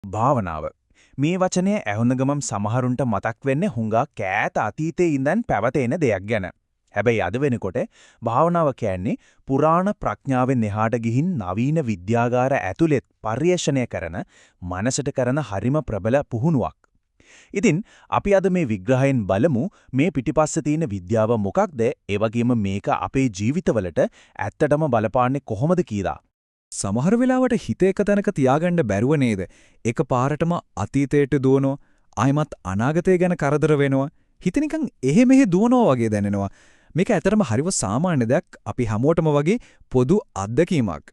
භාවනාව. මේ වචනය ඇහුන ගමන් සමහරුන්ට මතක් වෙන්නේ හුඟා කෑත අතීතයේ ඉඳන් පැවතෙන දෙයක් ගැන. හැබැයි අද වෙනකොට භාවනාව කියන්නේ පුරාණ ප්‍රඥාවෙන් එහාට ගිහින් නවීන විද්‍යාගාර ඇතුළෙත් පර්යේෂණය කරන මනසට කරන හරිම ප්‍රබල පුහුණුවක්. ඉතින් අපි අද මේ විග්‍රහයෙන් බලමු මේ පිටිපස්සේ තියෙන විද්‍යාව මොකක්ද? ඒ වගේම මේක අපේ ජීවිතවලට ඇත්තටම බලපාන්නේ කොහොමද කියලා. සමහර වෙලාවට හිත එක තැනක තියාගන්න බැරුව නේද? එකපාරටම අතීතයට දුවනවා, ආයමත් අනාගතය ගැන කරදර වෙනවා. හිත නිකන් එහෙ මෙහෙ දුවනවා වගේ දැනෙනවා. මේක ඇත්තටම හරිව සාමාන්‍ය දෙයක්, අපි හැමෝටම වගේ පොදු අත්දැකීමක්.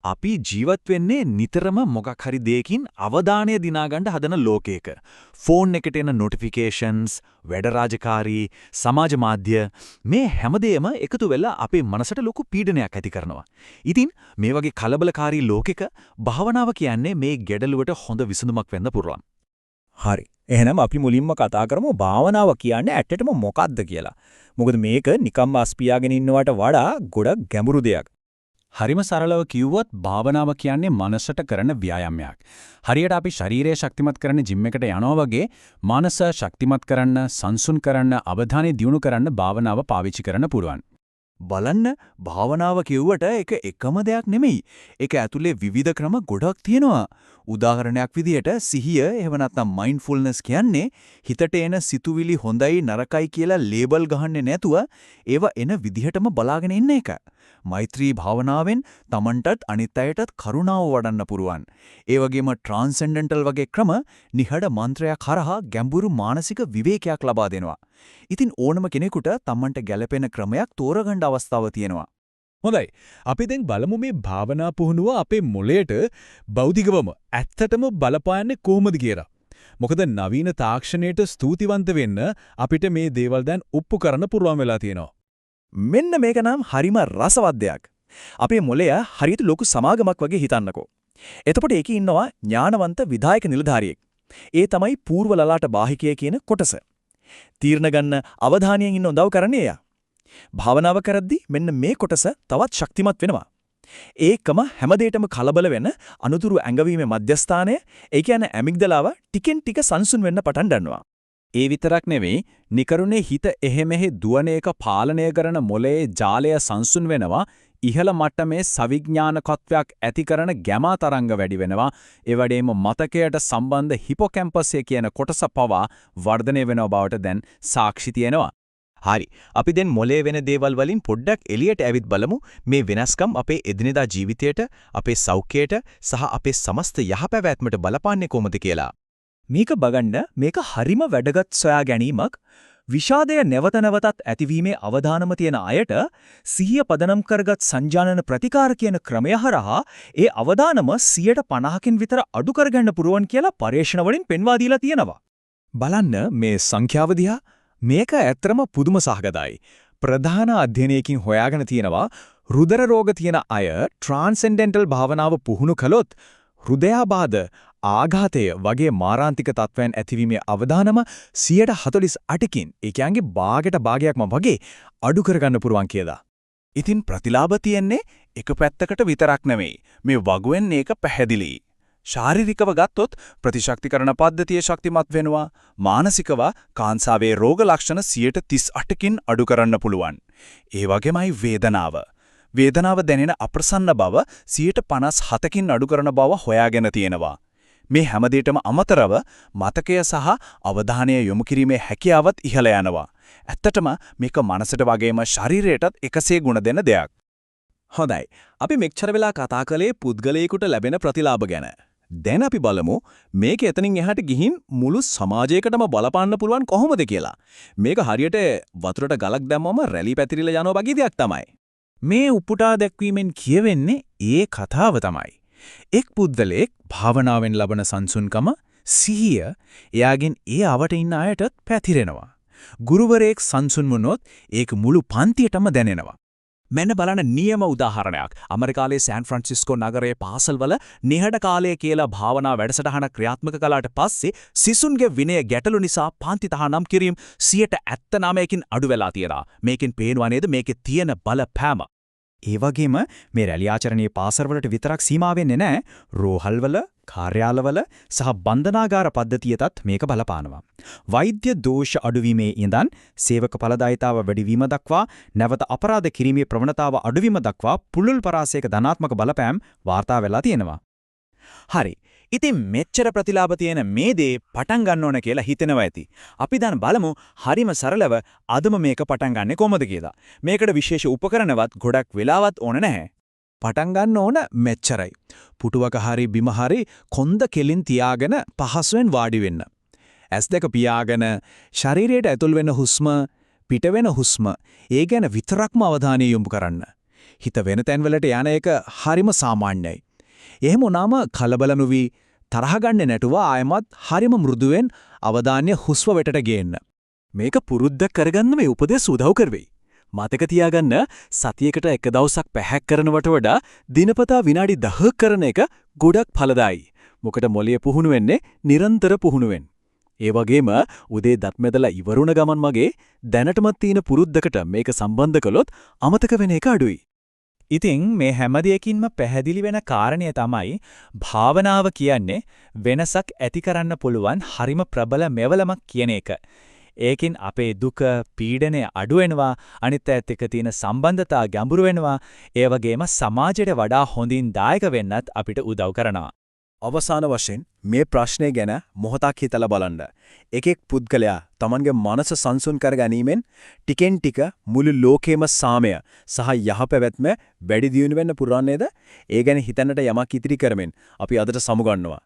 අපි ජීවත් වෙන්නේ නිතරම මොකක් හරි දෙයකින් අවධානය දිනා ගන්න හදන ලෝකයක. ෆෝන් එකට එන නොටිෆිකේෂන්ස්, වැඩ රාජකාරී, සමාජ මාධ්‍ය මේ හැමදේම එකතු වෙලා අපේ මනසට ලොකු පීඩනයක් ඇති කරනවා. ඉතින් මේ වගේ කලබලකාරී ලෝකෙක භාවනාව කියන්නේ මේ ගැටලුවට හොඳ විසඳුමක් වෙන්න පුළුවන්. හරි. එහෙනම් අපි මුලින්ම කතා කරමු භාවනාව කියන්නේ ඇත්තටම මොකක්ද කියලා. මොකද මේක නිකම්ම අස්පියාගෙන ඉන්නවට වඩා ගොඩක් ගැඹුරු දෙයක්. හරිම සරලව කිව්වොත් භාවනාව කියන්නේ මනසට කරන ව්‍යායාමයක්. හරියට අපි ශරීරය ශක්තිමත් කරන්න ජිම් එකට යනවා වගේ මනස ශක්තිමත් කරන්න, සංසුන් කරන්න, අවධානය දියුණු කරන්න භාවනාව පාවිච්චි කරන්න පුළුවන්. බලන්න භාවනාව කිව්වට ඒක එකම දෙයක් නෙමෙයි. ඒක ඇතුලේ විවිධ ක්‍රම ගොඩක් තියෙනවා. උදාහරණයක් විදියට සිහිය එහෙම නැත්නම් මයින්ඩ්ෆුල්නස් කියන්නේ හිතට එන සිතුවිලි හොඳයි නරකයි කියලා ලේබල් ගහන්නේ නැතුව ඒව එන විදිහටම බලාගෙන ඉන්න එක. මෛත්‍රී භාවනාවෙන් Tamanටත් අනිත් අයටත් කරුණාව වඩන්න පුරුවන්. ඒ වගේම ට්‍රාන්සෙන්ඩෙන්ටල් වගේ ක්‍රම නිහඬ මන්ත්‍රයක් හරහා ගැඹුරු මානසික විවේකයක් ලබා දෙනවා. ඉතින් ඕනම කෙනෙකුට Tamanට ගැළපෙන ක්‍රමයක් තෝරගන්න අවස්ථාවක් තියෙනවා. හොඳයි. අපි දැන් බලමු මේ භාවනා පුහුණුව අපේ මොළයට බෞද්ධිකවම ඇත්තටම බලපාන්නේ කොහොමද කියලා. මොකද නවීන තාක්ෂණයට ස්තුතිවන්ත වෙන්න අපිට මේ දේවල් දැන් ඔප්පු කරන්න පුරුවන් වෙලා තියෙනවා. මෙන්න මේක නම් හරිම රසවත් දෙයක්. අපේ මොළය හරියට ලොකු සමාගමක් වගේ හිතන්නකෝ. එතකොට ඒකේ ඉන්නවා ඥානවන්ත විධායක නිලධාරියෙක්. ඒ තමයි పూర్ව ලලාට බාහිකය කියන කොටස. තීරණ ගන්න අවධානයෙන් ඉන්න උදව් කරන්නේ එයා. භාවනාව කරද්දී මෙන්න මේ කොටස තවත් ශක්තිමත් වෙනවා. ඒකම හැමදේටම කලබල වෙන අනුතුරු ඇඟවීමේ මධ්‍යස්ථානය, ඒ කියන්නේ ඇමිග්දලාව ටිකෙන් ටික සංසුන් වෙන්න පටන් ගන්නවා. ඒ විතරක් නෙවෙයි, නිකරුණේ හිත එහෙ මෙහෙ දුවන එක පාලනය කරන මොළයේ ජාලය සංසුන් වෙනවා. ඉහළ මට්ටමේ සවිඥානිකත්වයක් ඇති කරන ගැමා තරංග වැඩි වෙනවා. ඒ වගේම මතකයට සම්බන්ධ හිපොකැම්පස් කියන කොටස පවා වර්ධනය වෙනව බවට දැන් සාක්ෂි තියෙනවා. හරි. අපි දැන් මොළයේ වෙන දේවල් වලින් පොඩ්ඩක් එළියට ඇවිත් බලමු. මේ වෙනස්කම් අපේ එදිනෙදා ජීවිතයට, අපේ සෞඛ්‍යයට සහ අපේ සමස්ත යහපැවැත්මට බලපාන්නේ කොහොමද කියලා. මේක බගන්න මේක හරිම වැදගත් සොයා ගැනීමක්. විෂාදය නැවත නැවතත් ඇතිවීමේ අවධානම තියෙන අයට සිහිය පදනම් කරගත් සංජානන ප්‍රතිකාර කියන ක්‍රමය හරහා ඒ අවධානම 50%කින් විතර අඩු කරගන්න පුරුවන් කියලා පර්යේෂණ වලින් පෙන්වා දීලා තියෙනවා. බලන්න මේ සංඛ්‍යාව දිහා. මේක ඇත්තම පුදුම සහගතයි. ප්‍රධාන අධ්‍යයනයකින් හොයාගෙන තියෙනවා රුධර රෝග තියෙන අය ට්‍රාන්සෙන්ඩෙන්ටල් භාවනාව පුහුණු කළොත් හෘදයාබාධ, ආඝාතය වගේ මාරාන්තික තත්ත්වයන් ඇතිවීමේ අවදානම 48කින්, ඒ කියන්නේ භාගයක්ම වගේ අඩු කරගන්න පුරුවන් කියලා. ඉතින් ප්‍රතිලාභ තියෙන්නේ එක පැත්තකට විතරක් නෙමෙයි. මේ වගුවෙන් ඒක පැහැදිලි. ශාරීරිකව ගත්තොත් ප්‍රතිශක්තිකරණ පද්ධතිය ශක්තිමත් වෙනවා. මානසිකව කාන්සාවේ රෝග ලක්ෂණ 38කින් අඩු කරන්න පුළුවන්. ඒ වගේමයි වේදනාව. වේදනාව දැනෙන අප්‍රසන්න බව 57කින් අඩු කරන බව හොයාගෙන තියෙනවා. මේ හැමදේටම අමතරව මතකය සහ අවධානය යොමු කිරීමේ හැකියාවත් ඉහළ යනවා. ඇත්තටම මේක මනසට වගේම ශරීරයටත් එකසේ ගුණ දෙන දෙයක්. හොඳයි. අපි මෙච්චර වෙලා කතා කළේ පුද්ගලයෙකුට ලැබෙන ප්‍රතිලාභ ගැන. දැන් අපි බලමු මේක එතනින් එහාට ගිහින් මුළු සමාජයකටම බලපාන්න පුළුවන් කොහොමද කියලා. මේක හරියට වතුරට ගලක් දැම්මම රැලි පැතිරිලා යනවා වගේ දෙයක් තමයි. මේ උපුටා දැක්වීමෙන් කියවෙන්නේ ඒ කතාව තමයි. එක් පුද්ගලයෙක් භාවනාවෙන් ලබන සංසුන්කම, සිහිය එයාගෙන් ඒ අවට ඉන්න අයටත් පැතිරෙනවා. ගුරුවරයෙක් සංසුන් වුණොත් ඒක මුළු පන්තියටම දැනෙනවා. මෙන්න බලන්න නියම උදාහරණයක්. ඇමරිකාවේ සෑන් ෆ්‍රැන්සිස්කෝ නගරයේ පාසල්වල නිහඬ කාලය කියලා භාවනා වැඩසටහන ක්‍රියාත්මක කළාට පස්සේ සිසුන්ගේ විනය ගැටලු නිසා පන්ති තහනම් කිරීම 79කින් අඩු වෙලා තියෙනවා. මේකෙන් පේනවා නේද මේකේ තියෙන බලපෑම. ඒ වගේම මේ රැලි ආචරණයේ පාසල්වලට විතරක් සීමා වෙන්නේ නැහැ. රෝහල්වල, කාර්යාලවල සහ බන්ධනාගාර පද්ධතියටත් මේක බලපානවා. වෛද්‍ය දෝෂ අඩුවීමේ ඉඳන් සේවක ඵලදායීතාව වැඩිවීම දක්වා නැවත අපරාධ කිරීමේ ප්‍රවණතාව අඩුවීම දක්වා පුළුල් පරාසයක ධනාත්මක බලපෑම් වාර්තා වෙලා තියෙනවා. හරි. ඉතින් මෙච්චර ප්‍රතිලාභ තියෙන මේ දේ පටන් ගන්න ඕන කියලා හිතෙනවා ඇති. අපි දැන් බලමු හරිම සරලව අදම මේක පටන් ගන්නෙ කොහොමද කියලා. මේකට විශේෂ උපකරණවත් ගොඩක් වෙලාවත් ඕන නැහැ. පටන් ගන්න ඕන මෙච්චරයි. පුටුවක හරි බිම හරි කොන්ද කෙලින් තියාගෙන පහසුවෙන් වාඩි වෙන්න. S2 පියාගෙන ශරීරයට ඇතුල් වෙන හුස්ම පිට වෙන හුස්ම ඒ ගැන විතරක්ම අවධානය යොමු කරන්න. හිත වෙන තැන්වලට යන එක හරිම සාමාන්‍යයි. එහෙම වුණාම කලබල නොවි තරහ ගන්න නැතුව ආයමත් හරිම මෘදුවෙන් අවධානය හුස්ම වෙතට ගේන්න. මේක පුරුද්දක් කරගන්න මේ උපදෙස් උදව් කරවෙයි. මතක තියාගන්න සතියකට එක දවසක් පැහැක් කරනවට වඩා දිනපතා විනාඩි 10ක් කරන එක ගොඩක් ඵලදායී. මොකට මොළය පුහුණු වෙන්නේ නිරන්තර පුහුණුවෙන්. ඒ වගේම උදේ දත් මැදලා ඉවරුණ ගමන් මගේ දැනටමත් තියෙන පුරුද්දකට මේක සම්බන්ධ කළොත් අමතක වෙන එක අඩුයි. ඉතින් මේ හැම දෙයකින්ම පැහැදිලි වෙන කාරණය තමයි භාවනාව කියන්නේ වෙනසක් ඇති කරන්න පුළුවන් හරිම ප්‍රබල මෙවලමක් කියන එක. ඒකින් අපේ දුක, පීඩනය අඩු වෙනවා, අනිත් අයත් එක්ක තියෙන සම්බන්ධතා ගැඹුරු වෙනවා, ඒ වගේම සමාජයට වඩා හොඳින් දායක වෙන්නත් අපිට උදව් කරනවා. අවසාන වශයෙන් මේ ප්‍රශ්නේ ගැන මොහොතක් හිතලා බලන්න. එකෙක් පුද්ගලයා Tamanගේ මනස සංසුන් කර ගැනීමෙන් ටිකෙන් ටික මුළු ලෝකෙම සාමය සහ යහපැවැත්ම වැඩි දියුණු වෙන්න පුරන්නේ නේද? ඒ ගැන හිතන්නට යමක් ඉතිරි කරමින් අපි අදට සමුගන්නවා.